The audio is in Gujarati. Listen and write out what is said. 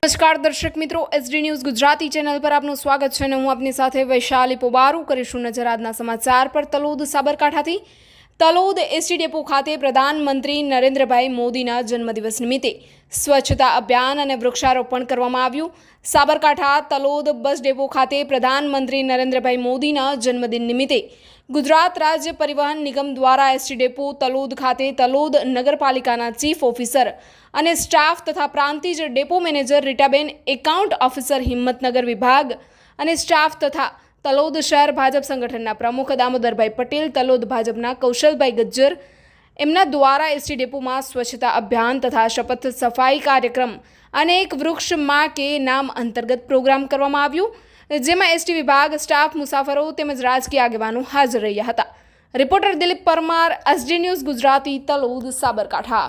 નમસ્કાર દર્શક મિત્રો, એસડી ન્યૂઝ ગુજરાતી ચેનલ પર આપનું સ્વાગત છે અને હું આપની સાથે વૈશાલી પોબારું કરીશું નજર આજના સમાચાર પર। તલોદ સાબરકાંઠાથી તલોદ એસટી ડેપો ખાતે પ્રધાનમંત્રી નરેન્દ્રભાઈ મોદીના જન્મદિવસ નિમિત્તે સ્વચ્છતા અભિયાન અને વૃક્ષારોપણ કરવામાં આવ્યું। સાબરકાંઠા તલોદ બસ ડેપો ખાતે પ્રધાનમંત્રી નરેન્દ્રભાઈ મોદીના જન્મદિન નિમિત્તે ગુજરાત રાજ્ય પરિવહન નિગમ દ્વારા એસટી ડેપો તલોદ ખાતે તલોદ નગરપાલિકાના ચીફ ઓફિસર અને સ્ટાફ તથા Prantij depot manager Ritaben, account officer Himmatnagar વિભાગ અને સ્ટાફ તથા તલોદ શહેર ભાજપ સંગઠનના પ્રમુખ દામોદરભાઈ પટેલ, તલોદ ભાજપના કૌશલભાઈ ગજ્જર એમના દ્વારા એસટી ડેપોમાં સ્વચ્છતા અભિયાન તથા શપથ સફાઈ કાર્યક્રમ અને એક વૃક્ષ માં કે નામ અંતર્ગત પ્રોગ્રામ કરવામાં આવ્યું, જેમાં એસટી વિભાગ, સ્ટાફ, મુસાફરો તેમજ રાજકીય આગેવાનો હાજર રહ્યા હતા। Reporter Dilip Parmar, SD news Gujarati, Talod, Sabarkantha.